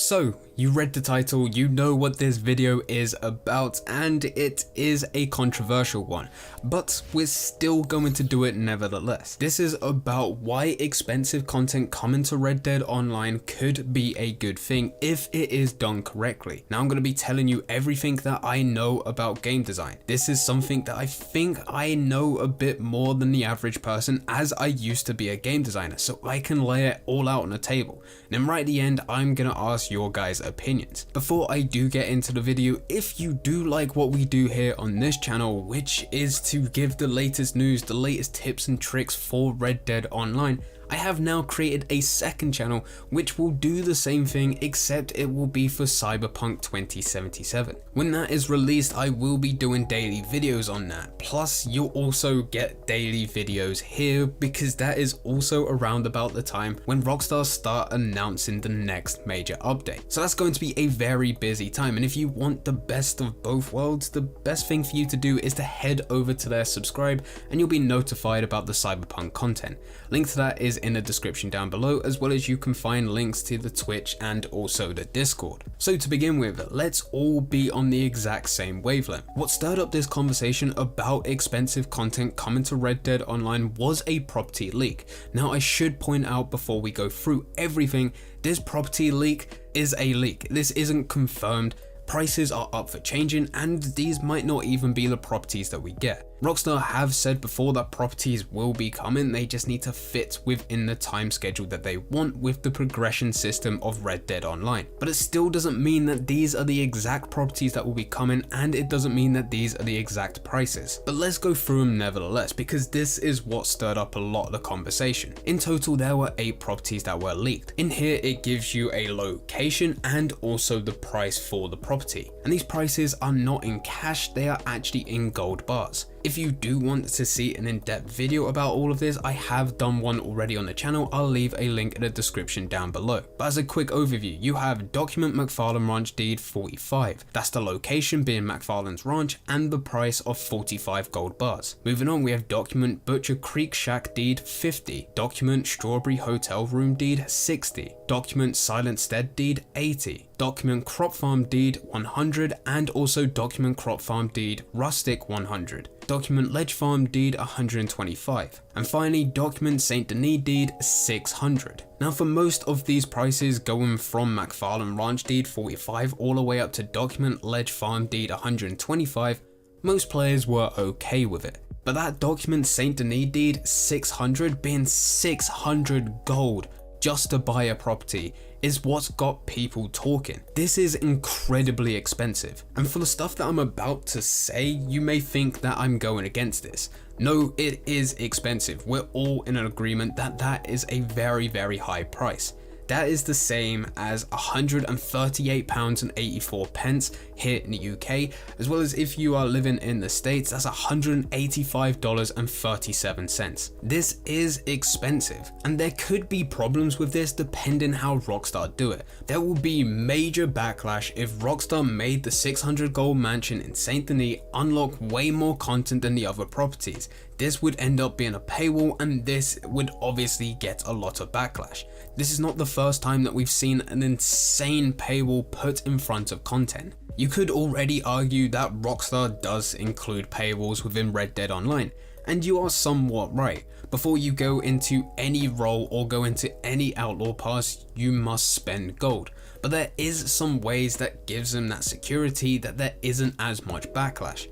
So, you read the title, you know what this video is about, and it is a controversial one, but we're still going to do it nevertheless. This is about why expensive content coming to Red Dead Online could be a good thing if it is done correctly. Now I'm going to be telling you everything that I know about game design. This is something that I think I know a bit more than the average person, as I used to be a game designer, so I can lay it all out on the table. And then right at the end, I'm going to ask your guys' opinions. Before I do get into the video, if you do like what we do here on this channel, which is to give the latest news, the latest tips and tricks for Red Dead Online, I have now created a second channel which will do the same thing, except it will be for Cyberpunk 2077. When that is released, I will be doing daily videos on that. Plus, you'll also get daily videos here because that is also around about the time when Rockstar start announcing the next major update. So that's going to be a very busy time, and if you want the best of both worlds, the best thing for you to do is to head over to there, subscribe, and you'll be notified about the Cyberpunk content. Link to that is in the description down below, as well as you can find links to the Twitch and also the Discord. So to begin with, let's all be on the exact same wavelength. What stirred up this conversation about expensive content coming to Red Dead Online was a property leak. Now I should point out before we go through everything, this property leak is a leak. This isn't confirmed. Prices are up for changing, and these might not even be the properties that we get. Rockstar have said before that properties will be coming, they just need to fit within the time schedule that they want with the progression system of Red Dead Online. But it still doesn't mean that these are the exact properties that will be coming, and it doesn't mean that these are the exact prices. But let's go through them nevertheless, because this is what stirred up a lot of the conversation. In total, there were 8 properties that were leaked. In here, it gives you a location and also the price for the property. And these prices are not in cash, they are actually in gold bars. If you do want to see an in-depth video about all of this, I have done one already on the channel. I'll leave a link in the description down below. But as a quick overview, you have document McFarlane Ranch deed 45. That's the location being McFarlane's ranch and the price of 45 gold bars. Moving on, we have document Butcher Creek Shack deed 50. Document Strawberry Hotel Room deed 60. Document Silent Stead deed 80. Document Crop Farm deed 100, and also document Crop Farm deed Rustic 100. Document Ledge Farm deed 125, and finally document St. Denis deed 600. Now for most of these prices, going from McFarlane Ranch deed 45 all the way up to document Ledge Farm deed 125, most players were okay with it. But that document St. Denis deed 600 being 600 gold just to buy a property is what's got people talking. This is incredibly expensive, and for the stuff that I'm about to say, you may think that I'm going against this. No, it is expensive. We're all in an agreement that that is a very, very high price. That is the same as £138.84 here in the UK, as well as if you are living in the States, that's $185.37. This is expensive, and there could be problems with this depending how Rockstar do it. There will be major backlash if Rockstar made the 600 gold mansion in St. Denis unlock way more content than the other properties. This would end up being a paywall, and this would obviously get a lot of backlash. This is not the first time that we've seen an insane paywall put in front of content. You could already argue that Rockstar does include paywalls within Red Dead Online, and you are somewhat right. Before you go into any role or go into any outlaw pass, you must spend gold. But there is some ways that gives them that security that there isn't as much backlash.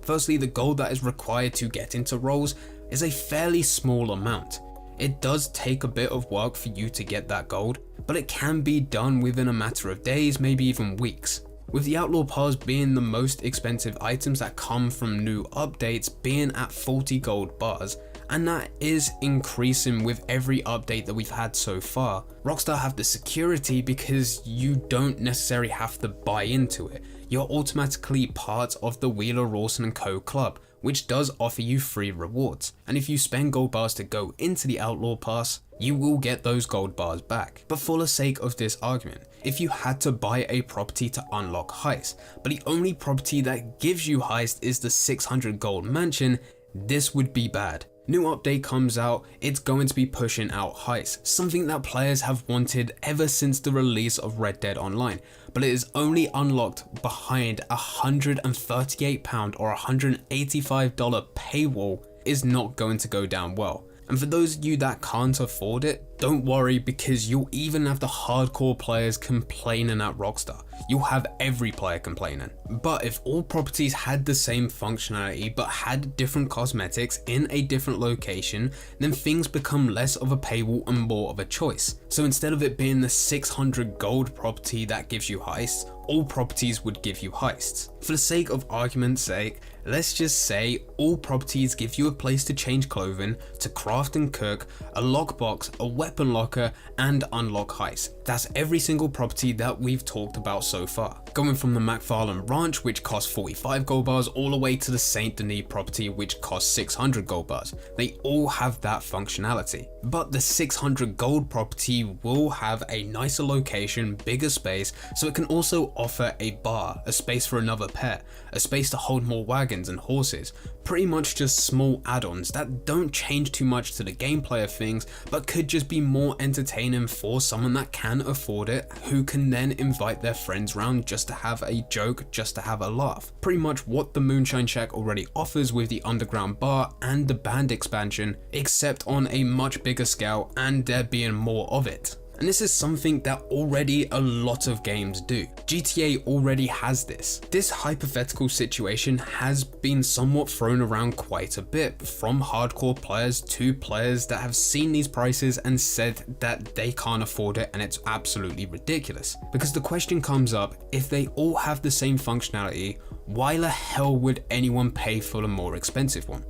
Firstly, the gold that is required to get into roles is a fairly small amount. It does take a bit of work for you to get that gold, but it can be done within a matter of days, maybe even weeks. With the Outlaw Pass being the most expensive items that come from new updates being at 40 gold bars, and that is increasing with every update that we've had so far. Rockstar have the security because you don't necessarily have to buy into it. You're automatically part of the Wheeler Rawson & Co club, which does offer you free rewards. And if you spend gold bars to go into the Outlaw Pass, you will get those gold bars back. But for the sake of this argument, if you had to buy a property to unlock heist, but the only property that gives you heist is the 600 gold mansion, this would be bad. New update comes out, it's going to be pushing out heists, something that players have wanted ever since the release of Red Dead Online, but it is only unlocked behind a £138 or $185 paywall is not going to go down well. And for those of you that can't afford it, don't worry, because you'll even have the hardcore players complaining at Rockstar. You'll have every player complaining. But if all properties had the same functionality but had different cosmetics in a different location, then things become less of a paywall and more of a choice. So instead of it being the 600 gold property that gives you heists, all properties would give you heists. For the sake of argument's sake, let's just say all properties give you a place to change clothing, to craft and cook, a lockbox, a weapon locker, and unlock heists. That's every single property that we've talked about so far. Going from the McFarlane Ranch, which costs 45 gold bars, all the way to the Saint Denis property, which costs 600 gold bars. They all have that functionality. But the 600 gold property will have a nicer location, bigger space, so it can also offer a bar, a space for another pet, a space to hold more wagons and horses. Pretty much just small add-ons that don't change too much to the gameplay of things, but could just be more entertaining for someone that can afford it, who can then invite their friends round just to have a joke, just to have a laugh. Pretty much what the Moonshine Shack already offers with the underground bar and the band expansion, except on a much bigger scale and there being more of it. And this is something that already a lot of games do. GTA already has this. This hypothetical situation has been somewhat thrown around quite a bit from hardcore players to players that have seen these prices and said that they can't afford it and it's absolutely ridiculous. Because the question comes up, if they all have the same functionality, why the hell would anyone pay for the more expensive one?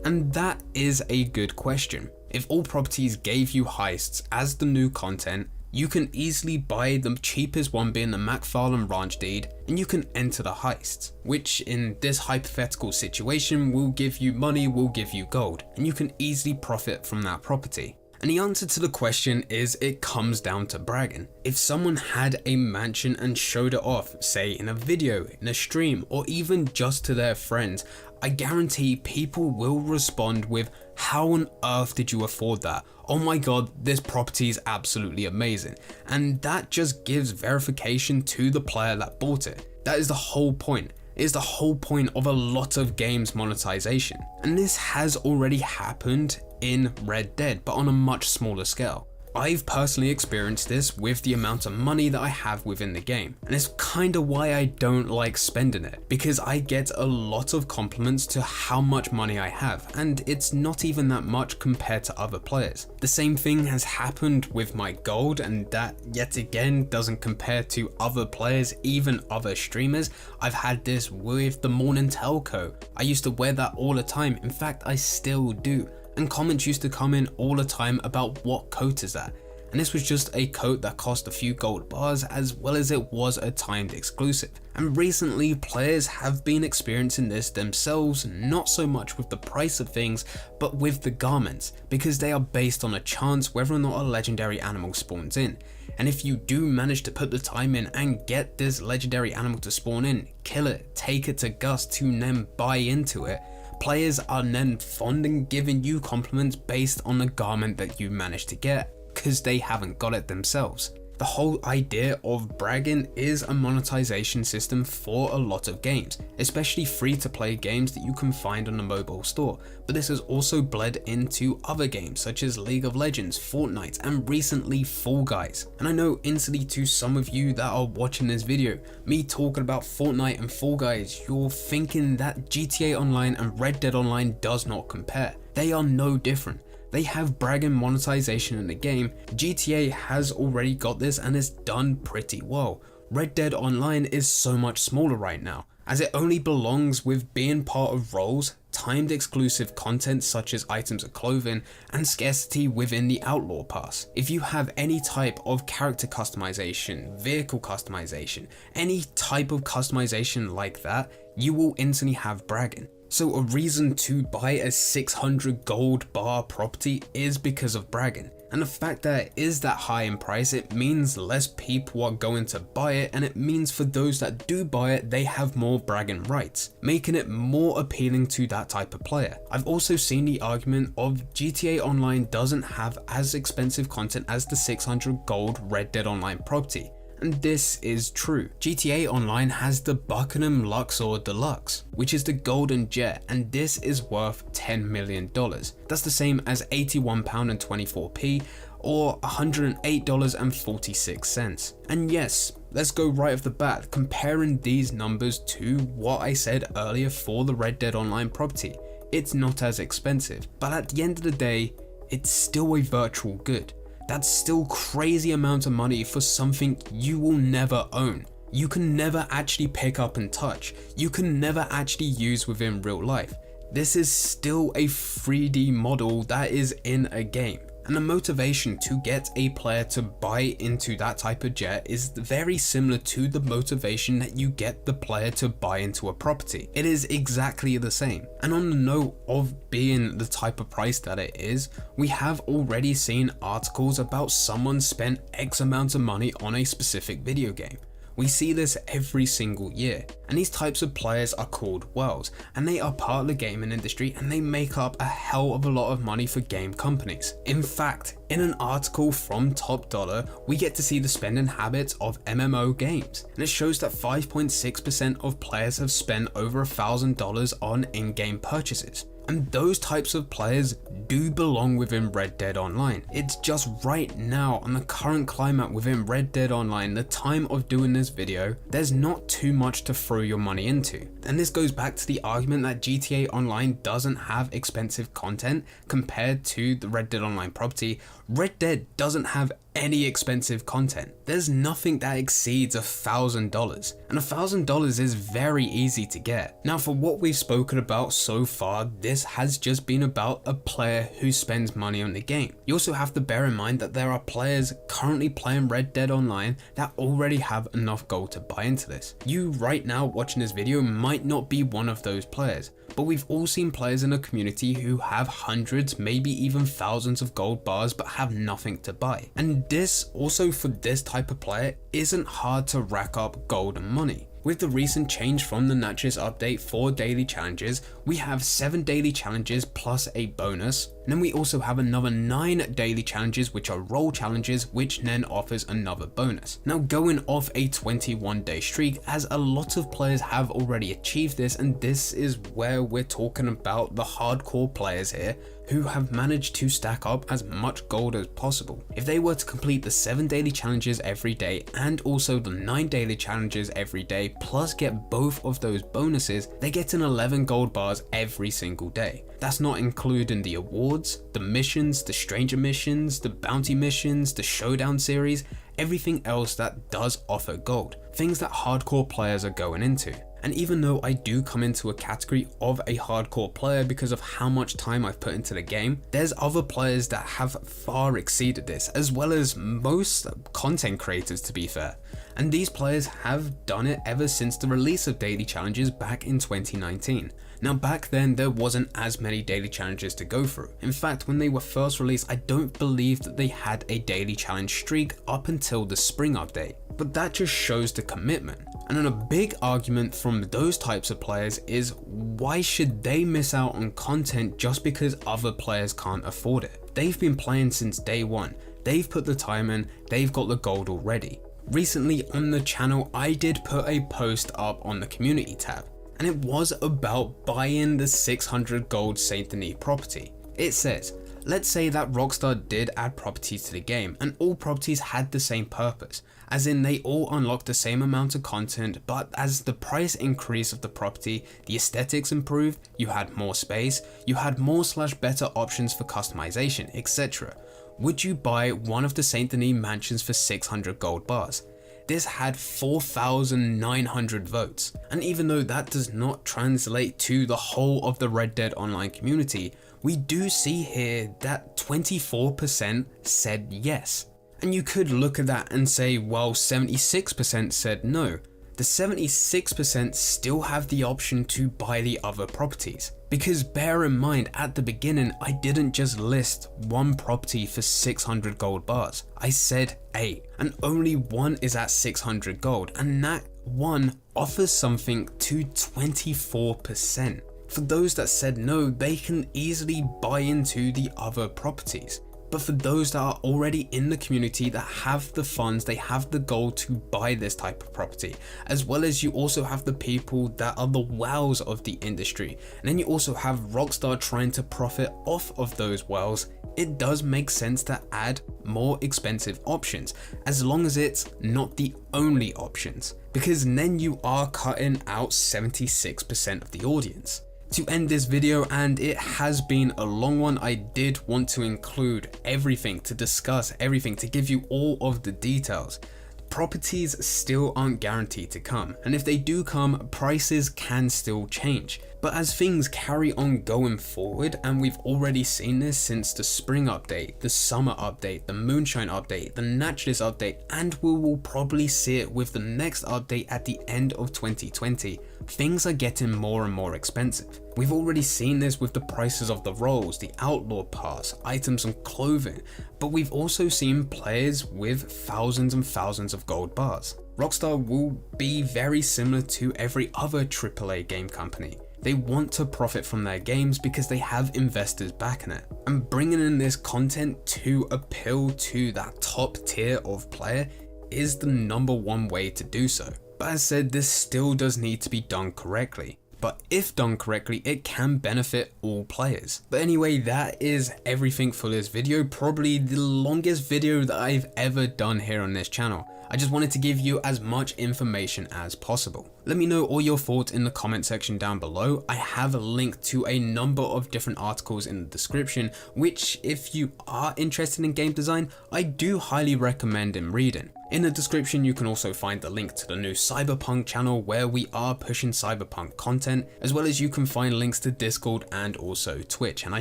And that is a good question. If all properties gave you heists as the new content, you can easily buy the cheapest one being the McFarlane Ranch deed, and you can enter the heists, which in this hypothetical situation will give you money, will give you gold, and you can easily profit from that property. And the answer to the question is it comes down to bragging. If someone had a mansion and showed it off, say in a video, in a stream, or even just to their friends, I guarantee people will respond with, how on earth did you afford that? Oh my god, this property is absolutely amazing. And that just gives verification to the player that bought it. That is the whole point. It is the whole point of a lot of games monetization. And this has already happened in Red Dead, but on a much smaller scale. I've personally experienced this with the amount of money that I have within the game, and it's kinda why I don't like spending it, because I get a lot of compliments to how much money I have, and it's not even that much compared to other players. The same thing has happened with my gold, and that yet again doesn't compare to other players, even other streamers. I've had this with the Morning Telco. I used to wear that all the time, in fact I still do. And comments used to come in all the time about what coat is that, and this was just a coat that cost a few gold bars, as well as it was a timed exclusive. And recently players have been experiencing this themselves, not so much with the price of things, but with the garments, because they are based on a chance whether or not a legendary animal spawns in. And if you do manage to put the time in and get this legendary animal to spawn in, kill it, take it to Gus to then buy into it, players are then fond and giving you compliments based on the garment that you managed to get, because they haven't got it themselves. The whole idea of bragging is a monetization system for a lot of games, especially free-to-play games that you can find on the mobile store, but this has also bled into other games such as League of Legends, Fortnite, and recently Fall Guys. And I know instantly to some of you that are watching this video, me talking about Fortnite and Fall Guys, you're thinking that GTA Online and Red Dead Online does not compare. They are no different. They have bragging monetization in the game. GTA has already got this and it's done pretty well. Red Dead Online is so much smaller right now, as it only belongs with being part of roles, timed exclusive content such as items of clothing, and scarcity within the Outlaw Pass. If you have any type of character customization, vehicle customization, any type of customization like that, you will instantly have bragging. So a reason to buy a 600 gold bar property is because of bragging. And the fact that it is that high in price, it means less people are going to buy it, and it means for those that do buy it, they have more bragging rights, making it more appealing to that type of player. I've also seen the argument of GTA Online doesn't have as expensive content as the 600 gold Red Dead Online property. And this is true. GTA Online has the Buckingham Luxor Deluxe, which is the golden jet, and this is worth $10 million. That's the same as £81.24 or $108.46. And yes, let's go right off the bat, comparing these numbers to what I said earlier for the Red Dead Online property. It's not as expensive, but at the end of the day, it's still a virtual good. That's still crazy amount of money for something you will never own. You can never actually pick up and touch. You can never actually use within real life. This is still a 3D model that is in a game. And the motivation to get a player to buy into that type of jet is very similar to the motivation that you get the player to buy into a property. It is exactly the same. And on the note of being the type of price that it is, we have already seen articles about someone spent X amount of money on a specific video game. We see this every single year, and these types of players are called whales, and they are part of the gaming industry, and they make up a hell of a lot of money for game companies. In fact, in an article from Top Dollar, we get to see the spending habits of MMO games, and it shows that 5.6% of players have spent over $1,000 on in-game purchases. And those types of players do belong within Red Dead Online. It's just right now on the current climate within Red Dead Online, the time of doing this video, there's not too much to throw your money into. And this goes back to the argument that GTA Online doesn't have expensive content compared to the Red Dead Online property. Red Dead doesn't have any expensive content. There's nothing that exceeds $1,000, and $1,000 is very easy to get. Now, for what we've spoken about so far, this has just been about a player who spends money on the game. You also have to bear in mind that there are players currently playing Red Dead Online that already have enough gold to buy into this. You right now watching this video might not be one of those players, but we've all seen players in the community who have hundreds, maybe even thousands of gold bars but have nothing to buy. And this also, for this type of player, isn't hard to rack up gold and money. With the recent change from the Naturalist update for daily challenges, we have 7 daily challenges plus a bonus, and then we also have another 9 daily challenges which are role challenges, which then offers another bonus. Now, going off a 21-day streak, as a lot of players have already achieved this, and this is where we're talking about the hardcore players here who have managed to stack up as much gold as possible. If they were to complete the 7 daily challenges every day and also the 9 daily challenges every day, plus get both of those bonuses, they get an 11 gold bars every single day. That's not including the awards, the missions, the stranger missions, the bounty missions, the showdown series, everything else that does offer gold, things that hardcore players are going into. And even though I do come into a category of a hardcore player because of how much time I've put into the game, there's other players that have far exceeded this, as well as most content creators, to be fair. And these players have done it ever since the release of daily challenges back in 2019. Now, back then there wasn't as many daily challenges to go through. In fact, when they were first released, I don't believe that they had a daily challenge streak up until the spring update. But that just shows the commitment. And then a big argument from those types of players is, why should they miss out on content just because other players can't afford it? They've been playing since day one. They've put the time in, they've got the gold already. Recently on the channel, I did put a post up on the community tab, and it was about buying the 600 gold Saint Denis property. It says, let's say that Rockstar did add properties to the game and all properties had the same purpose, as in they all unlock the same amount of content, but as the price increase of the property, the aesthetics improved, you had more space, you had more / better options for customization, etc. Would you buy one of the Saint Denis mansions for 600 gold bars? This had 4,900 votes, and even though that does not translate to the whole of the Red Dead Online community, we do see here that 24% said yes. And you could look at that and say, well, 76% said no. the 76% still have the option to buy the other properties. Because bear in mind, at the beginning, I didn't just list one property for 600 gold bars. I said 8, and only one is at 600 gold, and that one offers something to 24%. For those that said no, they can easily buy into the other properties. But for those that are already in the community that have the funds, they have the gold to buy this type of property, as well as you also have the people that are the wows of the industry, and then you also have Rockstar trying to profit off of those wows. It does make sense to add more expensive options, as long as it's not the only options, because then you are cutting out 76% of the audience. To end this video, and it has been a long one, I did want to include everything, to discuss everything, to give you all of the details. Properties still aren't guaranteed to come, and if they do come, prices can still change. But as things carry on going forward, and we've already seen this since the spring update, the summer update, the moonshine update, the naturalist update, and we will probably see it with the next update at the end of 2020, things are getting more and more expensive. We've already seen this with the prices of the roles, the outlaw pass, items and clothing, but we've also seen players with thousands and thousands of gold bars. Rockstar will be very similar to every other AAA game company. They want to profit from their games because they have investors backing it, and bringing in this content to appeal to that top tier of player is the #1 way to do so. But as said, this still does need to be done correctly. But if done correctly, it can benefit all players. But anyway, that is everything for this video, probably the longest video that I've ever done here on this channel. I just wanted to give you as much information as possible. Let me know all your thoughts in the comment section down below. I have a link to a number of different articles in the description, which if you are interested in game design, I do highly recommend in reading. In the description, you can also find the link to the new Cyberpunk channel where we are pushing Cyberpunk content, as well as you can find links to Discord and also Twitch, and I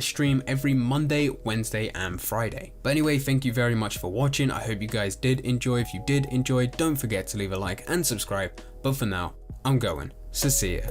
stream every Monday, Wednesday and Friday. But anyway, thank you very much for watching. I hope you guys did enjoy. If you did enjoy, don't forget to leave a like and subscribe. But for now, I'm going, so see ya.